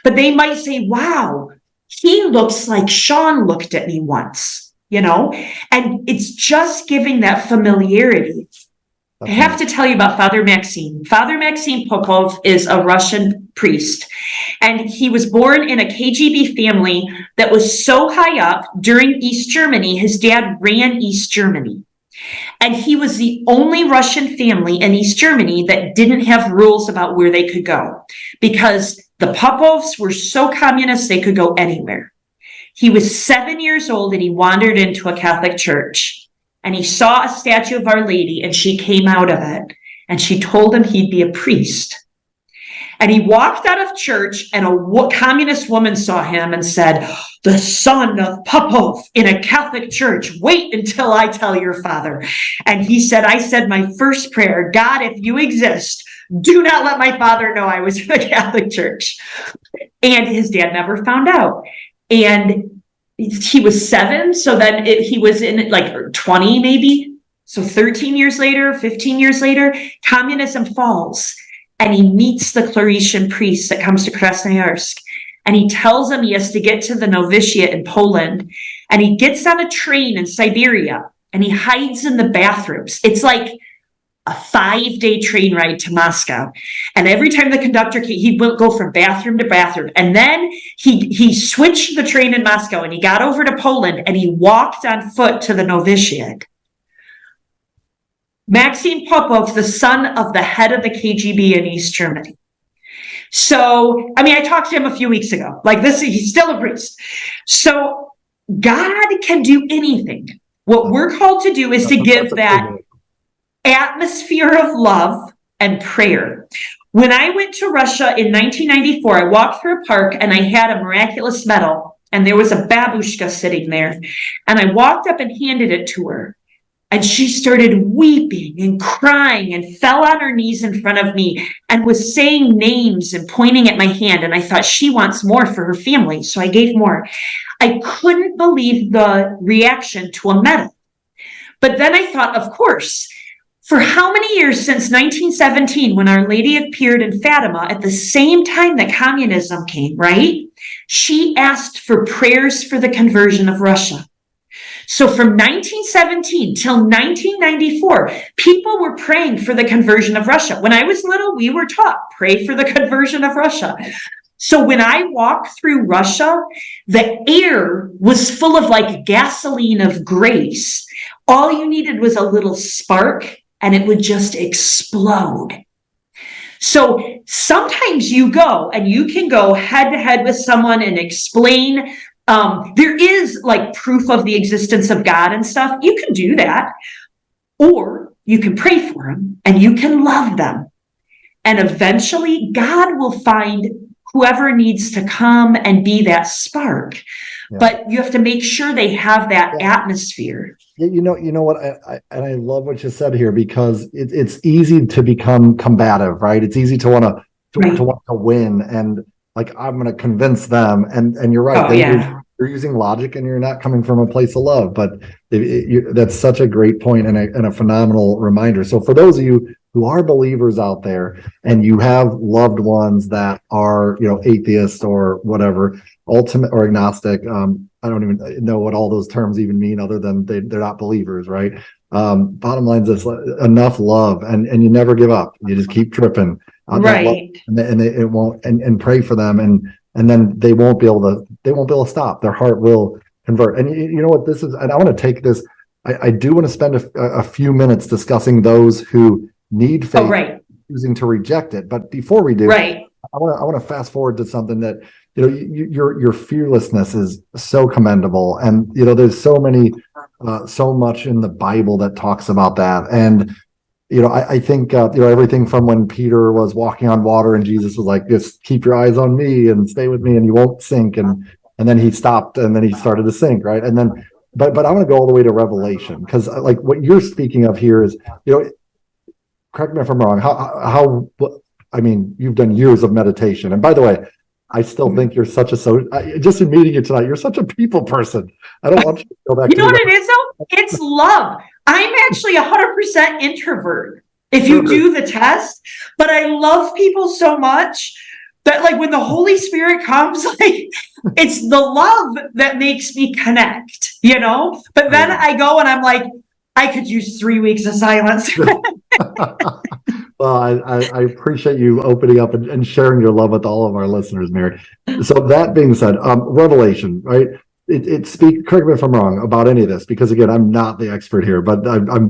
S2: but they might say, wow, he looks like Sean looked at me once. And it's just giving that familiarity. I have to tell you about Father Maxime. Father Maxime Popov is a Russian priest, and he was born in a KGB family that was so high up during East Germany. His dad ran East Germany, and he was the only Russian family in East Germany that didn't have rules about where they could go, because the Popovs were so communist they could go anywhere. He was 7 years old and he wandered into a Catholic church, and he saw a statue of Our Lady, and she came out of it, and she told him he'd be a priest. And he walked out of church, and a communist woman saw him and said, the son of Popov in a Catholic church, wait until I tell your father. And he said, I said my first prayer, God, if you exist, do not let my father know I was in a Catholic church. And his dad never found out. And he was 7, so then he was in like 20 maybe. So 13 years later, 15 years later, communism falls, and he meets the Claretian priest that comes to Krasnoyarsk, and he tells him he has to get to the novitiate in Poland, and he gets on a train in Siberia, and he hides in the bathrooms. It's like a 5-day train ride to Moscow. And every time the conductor came, he would go from bathroom to bathroom. And then he switched the train in Moscow, and he got over to Poland, and he walked on foot to the novitiate. Maxim Popov, the son of the head of the KGB in East Germany. So, I mean, I talked to him a few weeks ago. Like this, he's still a priest. So God can do anything. What we're called to do is to give that atmosphere of love and prayer. When I went to Russia in 1994, I walked through a park and I had a miraculous medal, and there was a babushka sitting there. And I walked up and handed it to her. And she started weeping and crying and fell on her knees in front of me and was saying names and pointing at my hand. And I thought, she wants more for her family. So I gave more. I couldn't believe the reaction to a medal. But then I thought, of course, for how many years since 1917, when Our Lady appeared in Fatima at the same time that communism came, right? She asked for prayers for the conversion of Russia. So from 1917 till 1994, people were praying for the conversion of Russia. When I was little, we were taught, pray for the conversion of Russia. So when I walked through Russia, the air was full of like gasoline of grace. All you needed was a little spark and it would just explode. So sometimes you go and you can go head to head with someone and explain. There is like proof of the existence of God and stuff. You can do that. Or you can pray for them and you can love them. And eventually God will find whoever needs to come and be that spark. Yeah. But you have to make sure they have that atmosphere.
S1: You know what? I love what you said here, because it's easy to become combative, right? It's easy to want to win, and like, I'm going to convince them. And you're right. You're using logic and you're not coming from a place of love. But that's such a great point and a phenomenal reminder. So for those of you who are believers out there and you have loved ones that are, atheist or whatever, ultimate or agnostic, I don't even know what all those terms even mean, other than they're not believers, right? Bottom line is this: enough love, and you never give up. You just keep tripping,
S2: right?
S1: And it won't, and pray for them, and then they won't be able to stop. Their heart will convert. And you know what this is? And I want to take this. I do want to spend a few minutes discussing those who need faith, choosing to reject it. But before we do, I want to fast forward to something that, your fearlessness is so commendable, and there's so much in the Bible that talks about that. And I think everything from when Peter was walking on water and Jesus was like, just keep your eyes on me and stay with me and you won't sink, and then he stopped and then he started to sink, right? And then but I want to go all the way to Revelation, because like what you're speaking of here is, correct me if I'm wrong, how I mean, you've done years of meditation, and by the way, I still think you're just in meeting you tonight, you're such a people person. I don't want you to go back.
S2: You know what it is though? It's love. I'm actually 100% introvert if you do the test, but I love people so much that like when the Holy Spirit comes, like it's the love that makes me connect, but then I go and I'm like, I could use 3 weeks of silence.
S1: Well, I appreciate you opening up and sharing your love with all of our listeners, Mary. So that being said, Revelation, right? It speaks, correct me if I'm wrong about any of this, because again, I'm not the expert here, but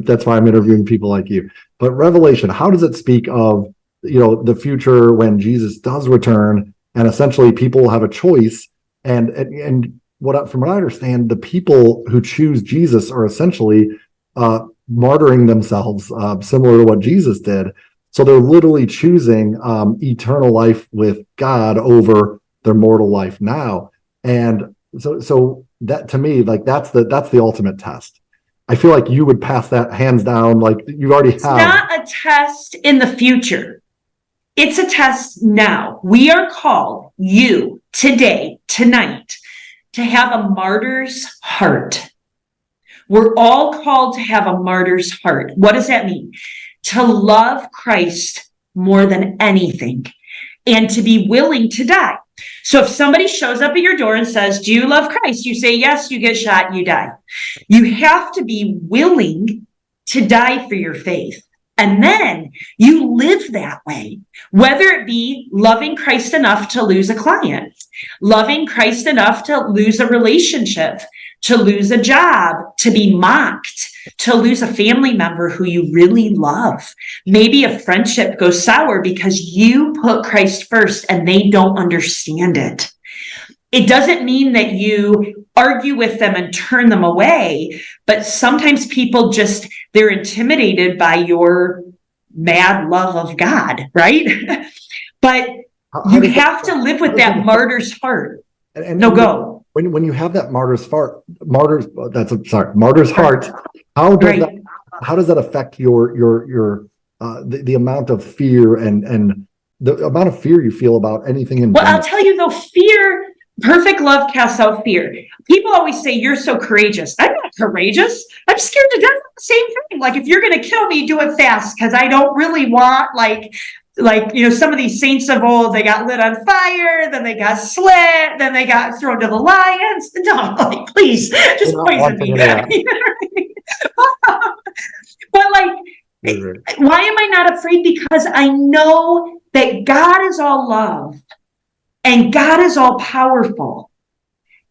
S1: that's why I'm interviewing people like you. But Revelation, how does it speak of, the future when Jesus does return, and essentially people will have a choice, and from what I understand, the people who choose Jesus are essentially martyring themselves, similar to what Jesus did. So they're literally choosing eternal life with God over their mortal life now. And so that, to me, like that's the ultimate test. I feel like you would pass that hands down, like you already have. It's
S2: not a test in the future. It's a test now. We are called, you, today, tonight, to have a martyr's heart. We're all called to have a martyr's heart. What does that mean? To love Christ more than anything, and to be willing to die. So if somebody shows up at your door and says, do you love Christ? You say, yes, you get shot, you die. You have to be willing to die for your faith. And then you live that way, whether it be loving Christ enough to lose a client, loving Christ enough to lose a relationship, to lose a job, to be mocked, to lose a family member who you really love. Maybe a friendship goes sour because you put Christ first and they don't understand it. It doesn't mean that you argue with them and turn them away, but sometimes people they're intimidated by your mad love of God, right? But you have to live with that martyr's heart. Go.
S1: When you have that martyr's heart, how does that affect your the amount of fear and the amount of fear you feel about anything in general?
S2: I'll tell you though, perfect love casts out fear. People always say, you're so courageous. I'm not courageous. I'm scared to death of the same thing. Like, if you're going to kill me, do it fast, because I don't really want, some of these saints of old, they got lit on fire, then they got slit, then they got thrown to the lions. No, please, just poison me. But why am I not afraid? Because I know that God is all love and God is all powerful.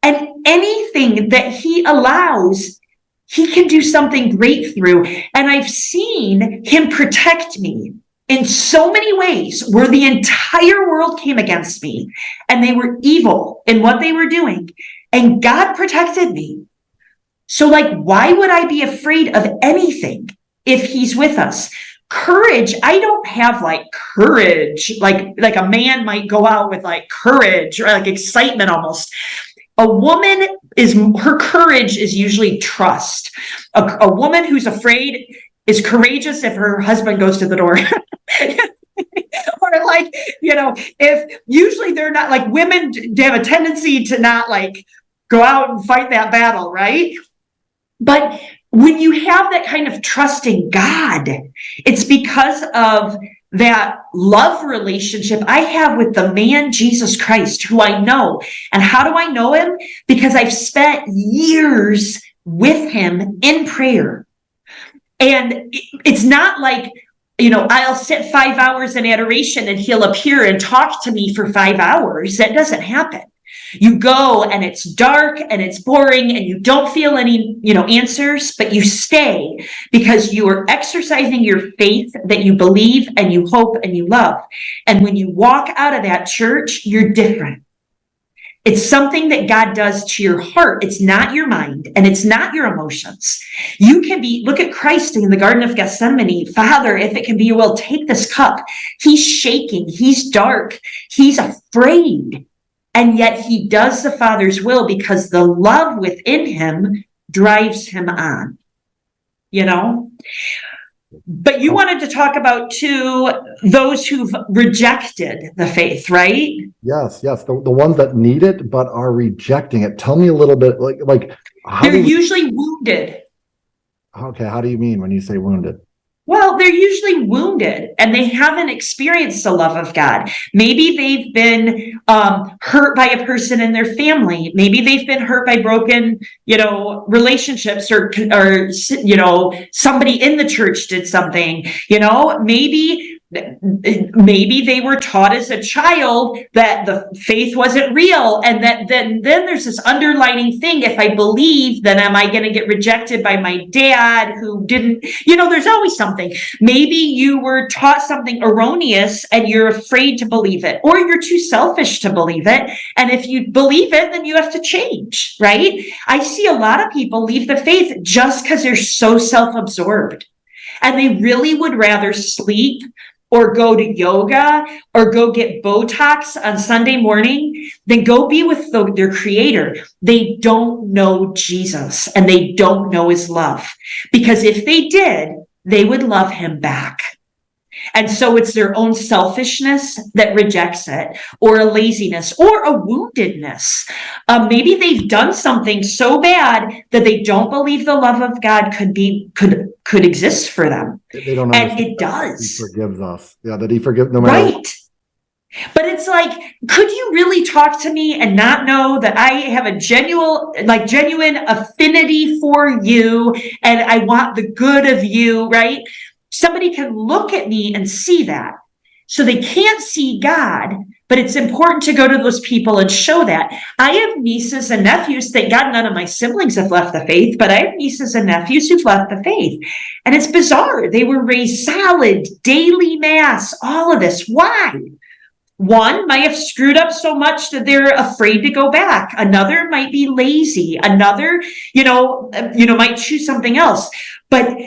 S2: And anything that he allows, he can do something great through. And I've seen him protect me in so many ways where the entire world came against me and they were evil in what they were doing. And God protected me. So why would I be afraid of anything if he's with us? Courage, I don't have courage, like a man might go out with courage or excitement almost. A woman her courage is usually trust. A woman who's afraid is courageous if her husband goes to the door. Or if usually they're not women, they have a tendency to not go out and fight that battle, right? But when you have that kind of trust in God, it's because of that love relationship I have with the man, Jesus Christ, who I know. And how do I know him? Because I've spent years with him in prayer. And it's not I'll sit 5 hours in adoration and he'll appear and talk to me for 5 hours. That doesn't happen. You go and it's dark and it's boring and you don't feel any, answers, but you stay because you are exercising your faith that you believe and you hope and you love. And when you walk out of that church, you're different. It's something that God does to your heart. It's not your mind and it's not your emotions. You can look at Christ in the Garden of Gethsemane. Father, if it can be your will, take this cup. He's shaking. He's dark. He's afraid. And yet he does the Father's will because the love within him drives him on, But you wanted to talk about, too, those who've rejected the faith, right?
S1: Yes. The ones that need it but are rejecting it. Tell me a little bit,
S2: they're usually wounded.
S1: Okay, how do you mean when you say wounded?
S2: Well, they're usually wounded and they haven't experienced the love of God. Maybe they've been hurt by a person in their family. Maybe they've been hurt by broken, relationships or somebody in the church did something, Maybe they were taught as a child that the faith wasn't real, and that then there's this underlining thing. If I believe, then am I going to get rejected by my dad who didn't, there's always something. Maybe you were taught something erroneous and you're afraid to believe it, or you're too selfish to believe it. And if you believe it, then you have to change, right? I see a lot of people leave the faith just because they're so self-absorbed and they really would rather sleep or go to yoga or go get Botox on Sunday morning, then go be with their creator. They don't know Jesus and they don't know his love, because if they did, they would love him back. And so it's their own selfishness that rejects it, or a laziness, or a woundedness. Maybe they've done something so bad that they don't believe the love of God could exist for them.
S1: They don't
S2: and it does.
S1: He forgives us. Yeah, that he forgives no matter.
S2: Right. But it's could you really talk to me and not know that I have a genuine affinity for you and I want the good of you, right? Somebody can look at me and see that. So they can't see God, but it's important to go to those people and show that. I have nieces and nephews. Thank God none of my siblings have left the faith, but I have nieces and nephews who've left the faith. And it's bizarre. They were raised solid, daily mass, all of this. Why? One might have screwed up so much that they're afraid to go back. Another might be lazy. Another, might choose something else. But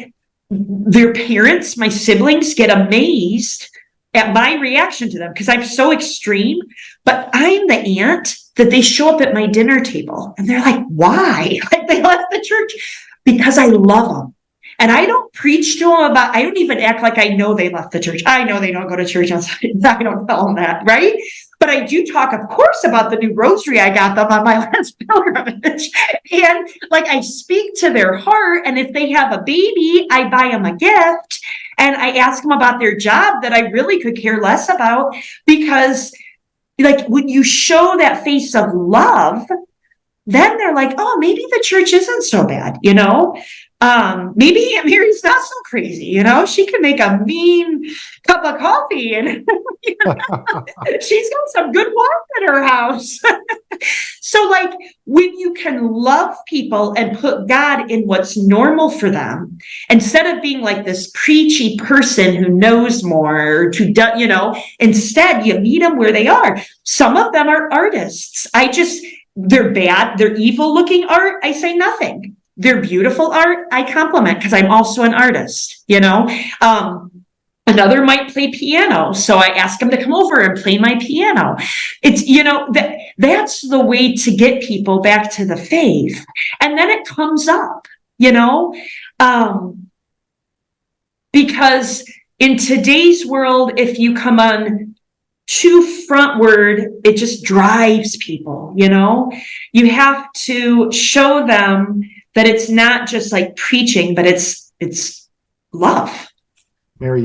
S2: their parents, my siblings, get amazed at my reaction to them because I'm so extreme. But I'm the aunt that they show up at my dinner table and they're like, why? Like they left the church because I love them. And I don't preach to them I don't even act like I know they left the church. I know they don't go to church outside. I don't tell them that, right? But I do talk, of course, about the new rosary I got them on my last pilgrimage. And I speak to their heart. And if they have a baby, I buy them a gift. And I ask them about their job that I really could care less about. Because when you show that face of love, then they're like, oh, maybe the church isn't so bad, maybe Aunt Mary's not so crazy, she can make a mean cup of coffee and she's got some good wine at her house. So when you can love people and put God in what's normal for them, instead of being like this preachy person who knows more, instead you meet them where they are. Some of them are artists. They're bad, they're evil looking art. I say nothing. They're beautiful art. I compliment because I'm also an artist, Another might play piano. So I ask them to come over and play my piano. It's, that's the way to get people back to the faith. And then it comes up, because in today's world, if you come on too frontward, it just drives people, You have to show them that it's not just preaching, but it's love.
S1: Mary,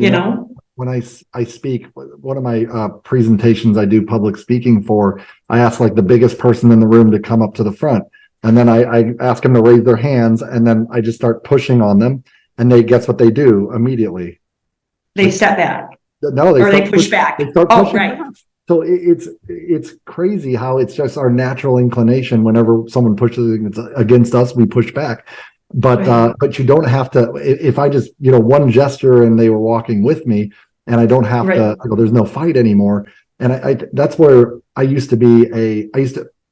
S1: when I speak, one of my presentations I do public speaking for, I ask the biggest person in the room to come up to the front. And then I ask them to raise their hands, and then I just start pushing on them, and guess what they do immediately?
S2: They step back.
S1: No,
S2: they push back.
S1: They start pushing back. So it's crazy how it's just our natural inclination. Whenever someone pushes against us, we push back. But you don't have to. If I just one gesture and they were walking with me, and I don't have to. There's no fight anymore. And I that's where I used to be.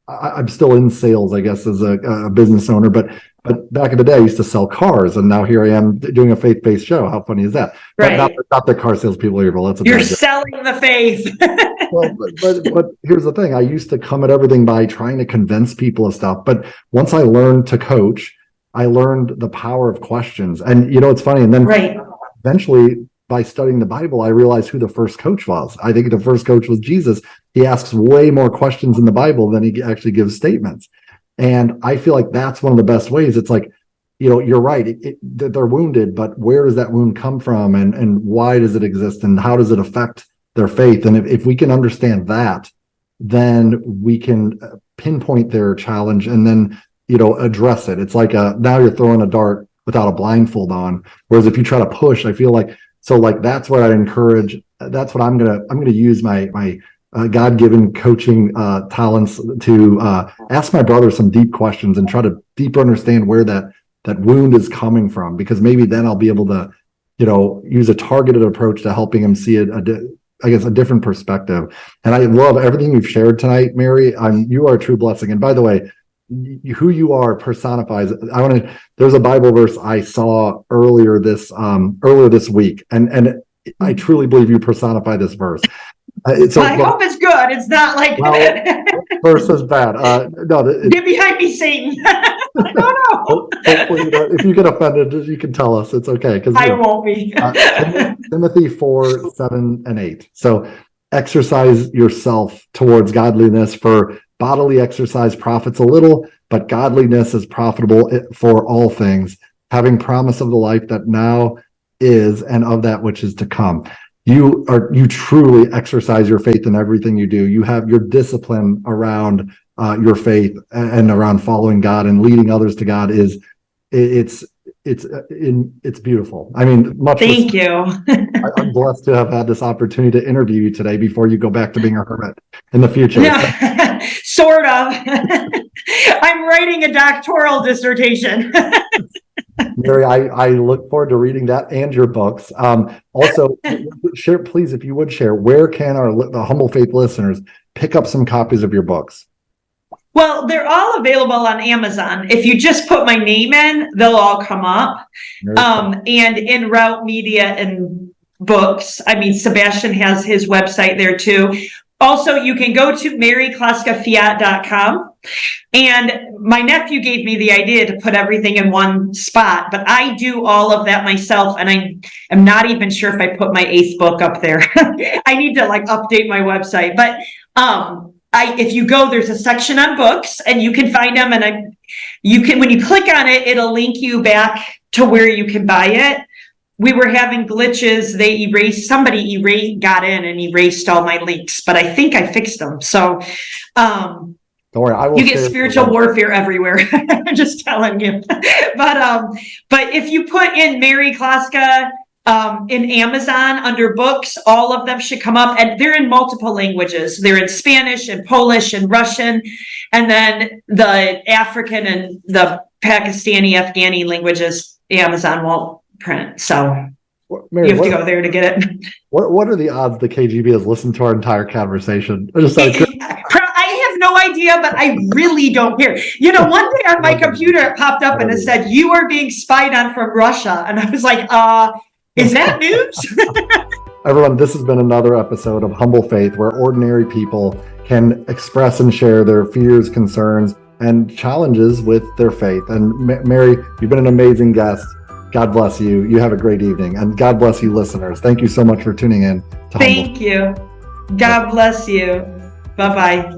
S1: I'm still in sales, I guess, as a business owner. But back in the day, I used to sell cars, and now here I am doing a faith-based show. How funny is that?
S2: Right.
S1: But not that car salespeople are evil.
S2: You're selling the faith.
S1: Well, but here's the thing. I used to come at everything by trying to convince people of stuff. But once I learned to coach, I learned the power of questions. And it's funny. And then eventually, by studying the Bible, I realized who the first coach was. I think the first coach was Jesus. He asks way more questions in the Bible than he actually gives statements. And I feel like that's one of the best ways. It's you're right. They're wounded, but where does that wound come from? And why does it exist? And how does it affect their faith? And if we can understand that, then we can pinpoint their challenge and then, address it. It's now you're throwing a dart without a blindfold on. Whereas if you try to push, I feel that's what I encourage. That's what I'm going to use my God-given coaching talents to ask my brother some deep questions and try to deeper understand where that wound is coming from, because maybe then I'll be able to, use a targeted approach to helping him see a different perspective. And I love everything you've shared tonight, Mary. You are a true blessing. And by the way, who you are personifies. There's a Bible verse I saw earlier this week, and I truly believe you personify this verse.
S2: I hope it's good. It's not
S1: verse is bad.
S2: Get behind me, Satan. I don't know.
S1: Hopefully if you get offended, you can tell us. It's okay. Because
S2: I won't be.
S1: Timothy 4:7-8. So exercise yourself towards godliness, for bodily exercise profits a little, but godliness is profitable for all things, having promise of the life that now is and of that which is to come. You truly exercise your faith in everything you do. You have your discipline around your faith and around following God and leading others to God. It's it's beautiful. I mean,
S2: Thank you.
S1: I'm blessed to have had this opportunity to interview you today before you go back to being a hermit in the future.
S2: Yeah, sort of. I'm writing a doctoral dissertation.
S1: Mary, I look forward to reading that and your books. Also, share, please, if you would share, where can the Humble Faith listeners pick up some copies of your books?
S2: Well, they're all available on Amazon. If you just put my name in, they'll all come up. And in Route Media and Books, I mean, Sebastian has his website there too. Also, you can go to marykloskafiat.com. And my nephew gave me the idea to put everything in one spot, but I do all of that myself. And I am not even sure if I put my 8th book up there. I need to update my website. But if you go, there's a section on books and you can find them. And you can, when you click on it, it'll link you back to where you can buy it. We were having glitches. Somebody got in and erased all my links, but I think I fixed them. So,
S1: don't worry, I will.
S2: You get spiritual warfare everywhere. I'm just telling you. But if you put in Mary Kloska in Amazon under books, all of them should come up, and they're in multiple languages. They're in Spanish and Polish and Russian, and then the African and the Pakistani, Afghani languages, Amazon won't print. So Mary, you have to go there to get it.
S1: What are the odds the KGB has listened to our entire conversation?
S2: I have no idea, but I really don't care. One day on my computer, it popped up and it said, "You are being spied on from Russia." And I was like, is that news?
S1: Everyone, this has been another episode of Humble Faith, where ordinary people can express and share their fears, concerns, and challenges with their faith. And Mary, you've been an amazing guest. God bless you. You have a great evening. And God bless you, listeners. Thank you so much for tuning in.
S2: Thank you. God bless you. Bye-bye.